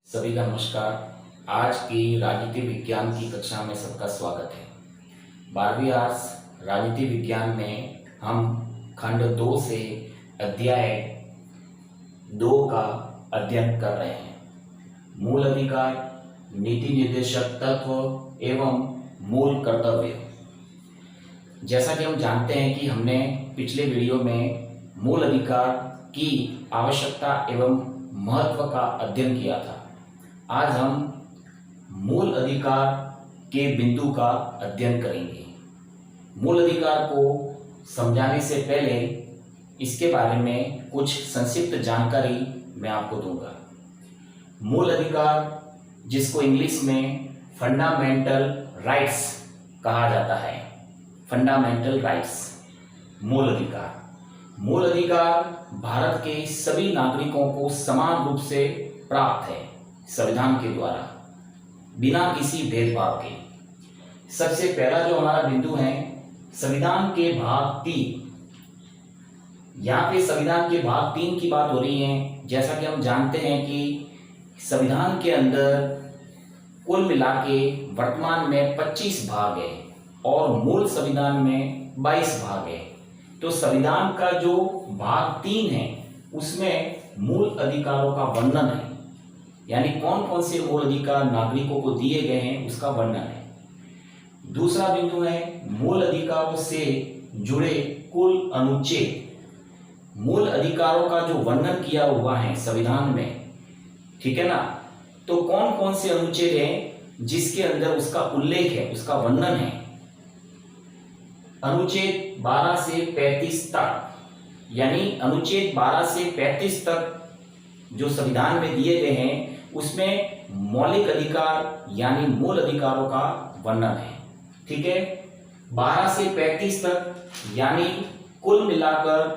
सभी का नमस्कार। आज की राजनीति विज्ञान की कक्षा में सबका स्वागत है। 12वीं आर्ट्स राजनीति विज्ञान में हम खंड 2 से अध्याय 2 का अध्ययन कर रहे हैं। मूल अधिकार, नीति निर्देशक तत्व एवं मूल कर्तव्य। जैसा कि हम जानते हैं कि हमने पिछले वीडियो में मूल अधिकार की आवश्यकता एवं महत्व का अध्ययन किया था। आज हम मूल अधिकार के बिंदु का अध्ययन करेंगे। मूल अधिकार को समझाने से पहले इसके बारे में कुछ संक्षिप्त जानकारी मैं आपको दूंगा। मूल अधिकार, जिसको इंग्लिश में फंडामेंटल राइट्स कहा जाता है, फंडामेंटल राइट्स, मूल अधिकार। मूल अधिकार भारत के सभी नागरिकों को समान रूप से प्राप्त है संविधान के द्वारा, बिना किसी भेदभाव के। सबसे पहला जो हमारा बिंदु है, संविधान के भाग 3। यहाँ पे संविधान के भाग 3 की बात हो रही है। जैसा कि हम जानते हैं कि संविधान के अंदर कुल मिला के वर्तमान में 25 भाग है और मूल संविधान में 22 भाग है। तो संविधान का जो भाग 3 है उसमें मूल अधिकारों का वर्णन है, यानी कौन कौन से मूल अधिकार नागरिकों को दिए गए हैं उसका वर्णन है। दूसरा बिंदु है मूल अधिकारों से जुड़े कुल अनुच्छेद। मूल अधिकारों का जो वर्णन किया हुआ है संविधान में, ठीक है ना, तो कौन कौन से अनुच्छेद हैं जिसके अंदर उसका उल्लेख है, उसका वर्णन है। अनुच्छेद 12 से 35 तक, यानी अनुच्छेद 12 से 35 तक जो संविधान में दिए गए हैं उसमें मौलिक अधिकार यानी मूल अधिकारों का वर्णन है। ठीक है, 12 से 35 तक यानी कुल मिलाकर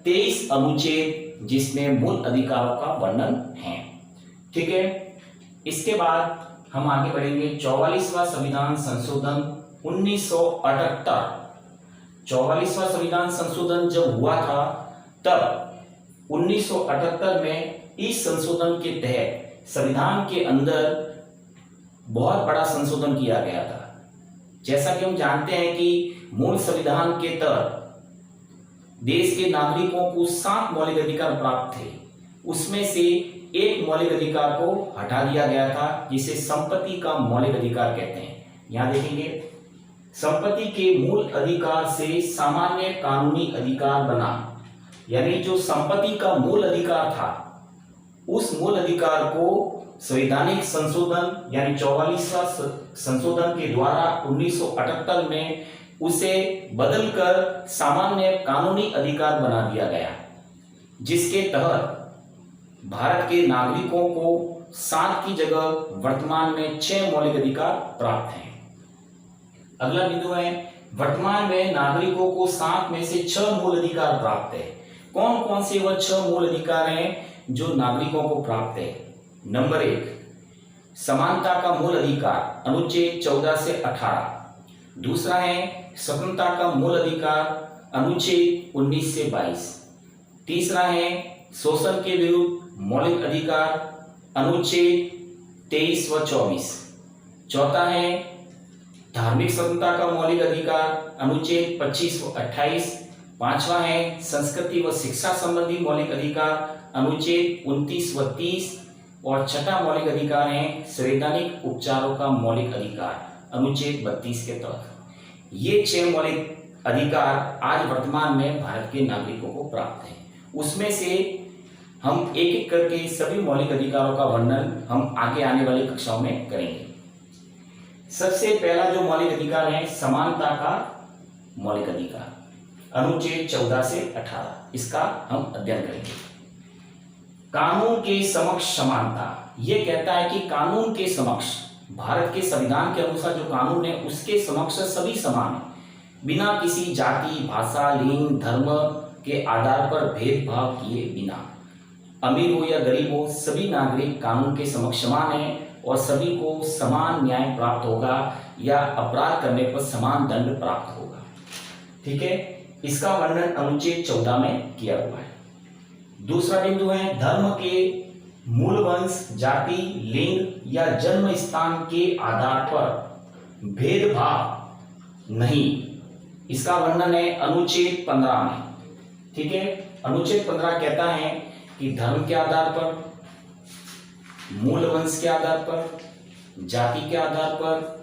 23 अनुच्छेद जिसमें मूल अधिकारों का वर्णन है। ठीक है, इसके बाद हम आगे बढ़ेंगे। 44वां संविधान संशोधन 1978। 44वां संविधान संशोधन जब हुआ था तब 1978 में इस संशोधन के तहत संविधान के अंदर बहुत बड़ा संशोधन किया गया था। जैसा कि हम जानते हैं कि मूल संविधान के तहत देश के नागरिकों को 7 मौलिक अधिकार प्राप्त थे। उसमें से एक मौलिक अधिकार को हटा दिया गया था जिसे संपत्ति का मौलिक अधिकार कहते हैं। यहां देखेंगे, संपत्ति के मूल अधिकार से सामान्य कानूनी अधिकार बना, यानी जो संपत्ति का मूल अधिकार था उस मूल अधिकार को संवैधानिक संशोधन यानी 44वां संशोधन के द्वारा 1978 में उसे बदलकर सामान्य कानूनी अधिकार बना दिया गया, जिसके तहत भारत के नागरिकों को 7 की जगह वर्तमान में 6 मौलिक अधिकार प्राप्त हैं। अगला बिंदु है, वर्तमान में नागरिकों को 7 में से 6 मूल अधिकार प्राप्त है। कौन कौन से वह 6 मूल अधिकार हैं जो नागरिकों को प्राप्त है। नंबर 1, समानता का मूल अधिकार, अनुच्छेद 14 से 18। दूसरा है स्वतंत्रता का मूल अधिकार, अनुच्छेद 19 से 22। तीसरा है शोषण के विरुद्ध मौलिक अधिकार, अनुच्छेद 23 व 24। चौथा है धार्मिक स्वतंत्रता का मौलिक अधिकार, अनुच्छेद 25 व 28। पांचवा है संस्कृति व शिक्षा संबंधी मौलिक अधिकार, अनुच्छेद 29 व 30। और छठा मौलिक अधिकार है संवैधानिक उपचारों का मौलिक अधिकार, अनुच्छेद 32 के तहत। ये 6 मौलिक अधिकार आज वर्तमान में भारत के नागरिकों को प्राप्त है। उसमें से हम एक एक करके सभी मौलिक अधिकारों का वर्णन हम आगे आने वाली कक्षाओं में करेंगे। सबसे पहला जो मौलिक अधिकार है समानता का मौलिक अधिकार, अनुच्छेद 14 से 18, इसका हम अध्ययन करेंगे। कानून के समक्ष समानता, यह कहता है कि कानून के समक्ष, भारत के संविधान के अनुसार जो कानून है उसके समक्ष सभी समान है, बिना किसी जाति, भाषा, लिंग, धर्म के आधार पर भेदभाव किए बिना। अमीर हो या गरीब हो, सभी नागरिक कानून के समक्ष समान है और सभी को समान न्याय प्राप्त होगा या अपराध करने पर समान दंड प्राप्त होगा। ठीक है, इसका वर्णन अनुच्छेद 14 में किया हुआ है। दूसरा बिंदु है धर्म के मूल वंश, जाति, लिंग या जन्म स्थान के आधार पर भेदभाव नहीं। इसका वर्णन है अनुच्छेद 15 में। ठीक है, अनुच्छेद 15 कहता है कि धर्म के आधार पर, मूल वंश के आधार पर, जाति के आधार पर,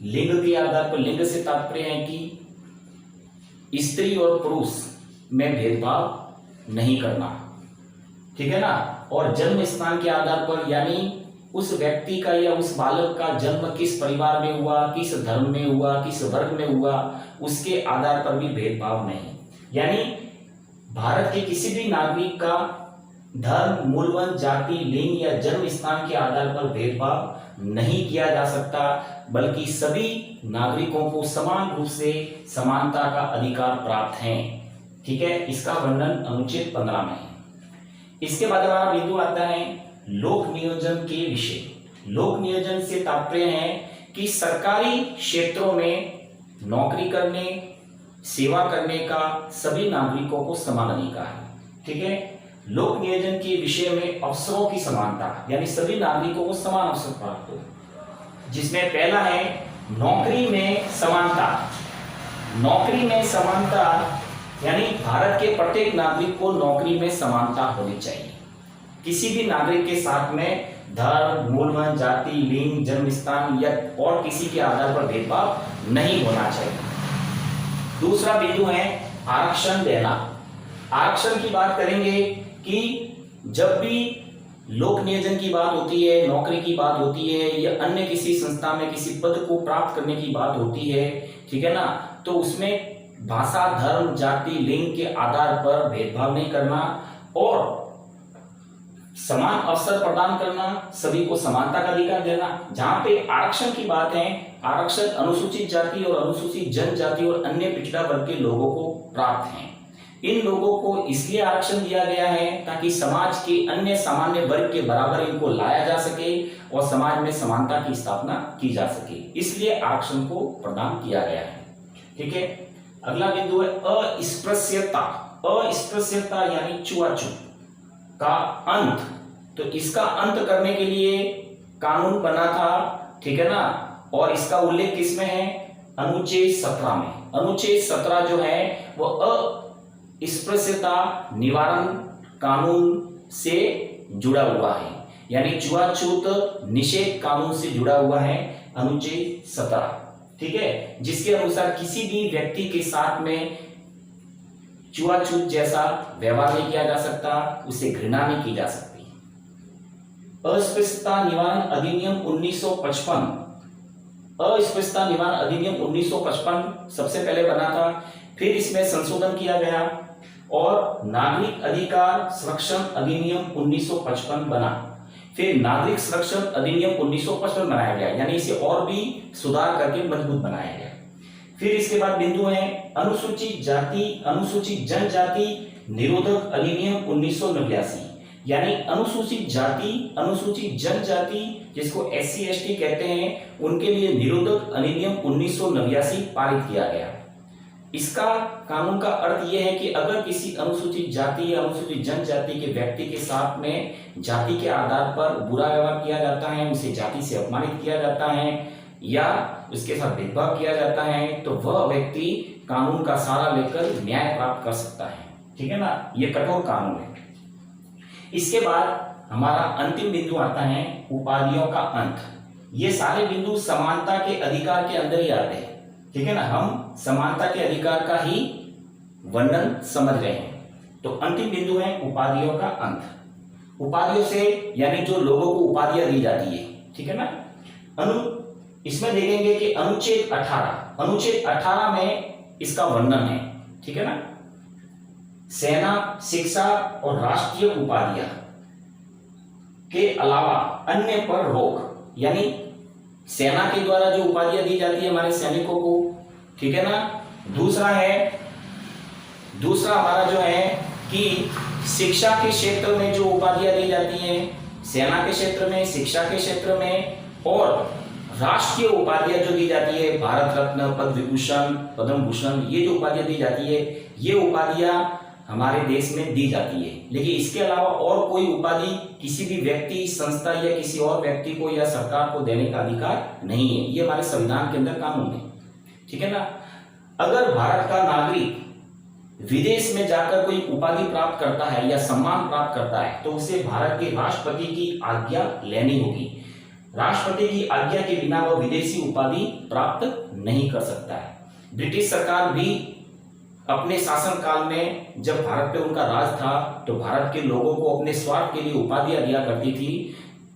लिंग के आधार पर, लिंग से तात्पर्य है कि स्त्री और पुरुष में भेदभाव नहीं करना, ठीक है ना। और जन्म स्थान के आधार पर, यानी उस व्यक्ति का या उस बालक का जन्म किस परिवार में हुआ, किस धर्म में हुआ, किस वर्ग में हुआ, उसके आधार पर भी भेदभाव नहीं। यानी भारत के किसी भी नागरिक का धर्म, मूलवंश, जाति, लिंग या जन्म स्थान के आधार पर भेदभाव नहीं किया जा सकता, बल्कि सभी नागरिकों को समान रूप से समानता का अधिकार प्राप्त है। ठीक है, इसका वर्णन अनुच्छेद 15 में है। इसके बाद हमारा बिंदु आता है लोक नियोजन के विषय। लोक नियोजन से तात्पर्य है कि सरकारी क्षेत्रों में नौकरी करने, सेवा करने का सभी नागरिकों को समान अधिकार है। ठीक है, लोक नियोजन के विषय में अवसरों की समानता, यानी सभी नागरिकों को समान अवसर प्राप्त हो, जिसमें पहला है नौकरी में समानता। नौकरी में समानता यानी भारत के प्रत्येक नागरिक को नौकरी में समानता होनी चाहिए। किसी भी नागरिक के साथ में धर्म, मूलवंश, जाति, लिंग, जन्म स्थान या और किसी के आधार पर भेदभाव नहीं होना चाहिए। दूसरा बिंदु है आरक्षण देना। आरक्षण की बात करेंगे कि जब भी लोक नियोजन की बात होती है, नौकरी की बात होती है या अन्य किसी संस्था में किसी पद को प्राप्त करने की बात होती है, ठीक है ना, तो उसमें भाषा, धर्म, जाति, लिंग के आधार पर भेदभाव नहीं करना और समान अवसर प्रदान करना, सभी को समानता का अधिकार देना। जहां पे आरक्षण की बात है, आरक्षण अनुसूचित जाति और अनुसूचित जनजाति और अन्य पिछड़ा वर्ग के लोगों को प्राप्त है। इन लोगों को इसलिए आरक्षण दिया गया है ताकि समाज के अन्य सामान्य वर्ग के बराबर इनको लाया जा सके और समाज में समानता की स्थापना की जा सके, इसलिए आरक्षण को प्रदान किया गया है। ठीक है, अगला बिंदु है अस्पृश्यता। अस्पृश्यता यानी छुआछूत का अंत। तो इसका अंत करने के लिए कानून बना था, ठीक है ना, और इसका उल्लेख किसमें है? अनुच्छेद 17 में। अनुच्छेद 17 जो है वो अस्पृश्यता निवारण कानून से जुड़ा हुआ है, यानी छुआछूत निषेध कानून से जुड़ा हुआ है अनुच्छेद 17। ठीक है, जिसके अनुसार किसी भी व्यक्ति के साथ में छुआछूत जैसा व्यवहार नहीं किया जा सकता, उसे घृणा नहीं की जा सकती। अस्पृश्यता निवारण अधिनियम 1955, अस्पृश्यता निवारण अधिनियम 1955 सबसे पहले बना था, फिर इसमें संशोधन किया गया और नागरिक अधिकार संरक्षण अधिनियम 1955 बना, फिर नागरिक संरक्षण अधिनियम 1955 बनाया गया, यानी इसे और भी सुधार करके मजबूत बनाया गया। फिर इसके बाद बिंदु है अनुसूचित जाति अनुसूचित जनजाति निरोधक अधिनियम 1989, यानी अनुसूचित जाति अनुसूचित जनजाति जिसको SC ST कहते हैं उनके लिए निरोधक अधिनियम 1989 पारित किया गया। इसका कानून का अर्थ यह है कि अगर किसी अनुसूचित जाति या अनुसूचित जनजाति के व्यक्ति के साथ में जाति के आधार पर बुरा व्यवहार किया जाता है, उसे जाति से अपमानित किया जाता है या उसके साथ भेदभाव किया जाता है, तो वह व्यक्ति कानून का सहारा लेकर न्याय प्राप्त कर सकता है। ठीक है ना, ये कठोर कानून है। इसके बाद हमारा अंतिम बिंदु आता है उपाधियों का अंत। ये सारे बिंदु समानता के अधिकार के अंदर ही आते हैं। ठीक है ना, हम समानता के अधिकार का ही वर्णन समझ रहे हैं। तो अंतिम बिंदु है उपाधियों का अंत। उपाधियों से यानी जो लोगों को उपाधियां दी जाती है, ठीक है ना, इसमें देखेंगे कि अनुच्छेद 18 में इसका वर्णन है। ठीक है ना, सेना, शिक्षा और राष्ट्रीय उपाधियां के अलावा अन्य पर रोक, यानी सेना के द्वारा जो उपाधियां दी जाती है हमारे सैनिकों को, ठीक है ना। दूसरा हमारा जो है कि शिक्षा के क्षेत्र में जो उपाधियां दी जाती हैं, सेना के क्षेत्र में, शिक्षा के क्षेत्र में, और राष्ट्रीय उपाधियां जो दी जाती है, भारत रत्न, पद्म विभूषण, पद्म भूषण, ये जो उपाधियां दी जाती है, ये उपाधियां हमारे देश में दी जाती है, लेकिन इसके अलावा और कोई उपाधि किसी भी व्यक्ति, संस्था या किसी और व्यक्ति को या सरकार को देने का अधिकार नहीं है। ये हमारे संविधान के अंदर कानून है, ठीक है ना। अगर भारत का नागरिक विदेश में जाकर कोई उपाधि प्राप्त करता है या सम्मान प्राप्त करता है तो उसे भारत के राष्ट्रपति की आज्ञा लेनी होगी। राष्ट्रपति की आज्ञा के बिना वह विदेशी उपाधि प्राप्त नहीं कर सकता है। ब्रिटिश सरकार भी अपने शासन काल में, जब भारत पे उनका राज था, तो भारत के लोगों को अपने स्वार्थ के लिए उपाधियां दिया करती थी,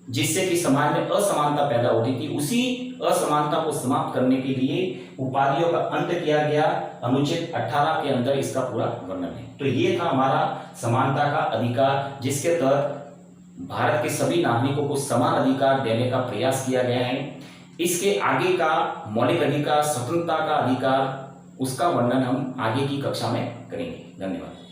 जिससे कि समाज में असमानता पैदा होती थी। उसी असमानता को समाप्त करने के लिए उपाधियों का अंत किया गया। अनुच्छेद 18 के अंदर इसका पूरा वर्णन है। तो ये था हमारा समानता का अधिकार, जिसके तहत भारत के सभी नागरिकों को समान अधिकार देने का प्रयास किया गया है। इसके आगे का मौलिक अधिकार, स्वतंत्रता का अधिकार, उसका वर्णन हम आगे की कक्षा में करेंगे। धन्यवाद।